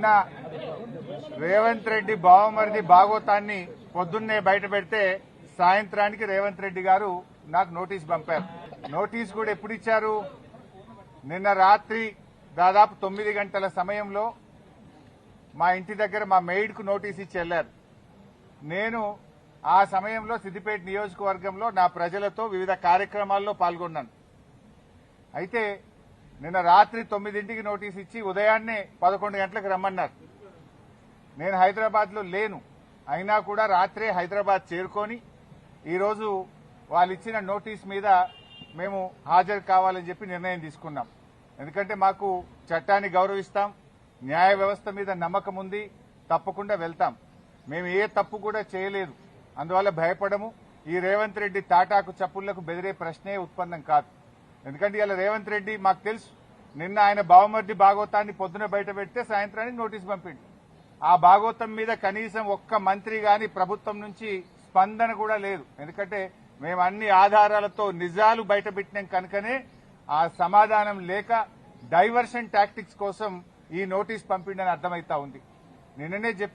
నిన్న రేవంత్ రెడ్డి బావమరిది భాగోతాన్ని పొద్దున్నే బయట పెడితే సాయంత్రానికి రేవంత్ రెడ్డి గారు నాకు నోటీస్ పంపారు. నోటీస్ కూడా ఎప్పుడు ఇచ్చారు? నిన్న రాత్రి దాదాపు 9 గంటల సమయంలో మా ఇంటి దగ్గర మా మెయిడ్ కు నోటీస్ ఇచ్చి వెళ్లారు. నేను ఆ సమయంలో సిద్దిపేట నియోజకవర్గంలో నా ప్రజలతో వివిధ కార్యక్రమాల్లో పాల్గొన్నాను. అయితే నిన్న రాత్రి 9ంటికి నోటీస్ ఇచ్చి ఉదయాన్నే 11 గంటలకు రమ్మన్నారు. నేను హైదరాబాద్ లో లేను, అయినా కూడా రాత్రే హైదరాబాద్ చేరుకొని ఈరోజు వాళ్ళు ఇచ్చిన నోటీస్ మీద మేము హాజరు కావాలని చెప్పి నిర్ణయం తీసుకున్నాం. ఎందుకంటే మాకు చట్టాన్ని గౌరవిస్తాం, న్యాయ వ్యవస్థ మీద నమ్మకం ఉంది, తప్పకుండా వెళ్తాం. మేము ఏ తప్పు కూడా చేయలేదు, అందువల్ల భయపడము. ఈ రేవంత్ రెడ్డి తాటాకు చప్పుళ్లకు బెదిరే ప్రశ్నే ఉత్పన్నం కాదు. ఎందుకంటే ఇలా రేవంత్ రెడ్డి మాకు తెలుసు, నిన్న ఆయన బావమర్ది భాగవతాన్ని పొద్దున బయట పెడితే సాయంత్రానికి నోటీస్ పంపిండు. ఆ భాగవతం మీద కనీసం ఒక్క మంత్రి గాని ప్రభుత్వం నుంచి స్పందన కూడా లేదు. ఎందుకంటే మేము అన్ని ఆధారాలతో నిజాలు బయట పెట్టినాం కనుకనే ఆ సమాధానం లేక డైవర్షన్ టాక్టిక్స్ కోసం ఈ నోటీస్ పంపిండని అర్థమైతా ఉంది. నిన్ననే చెప్పి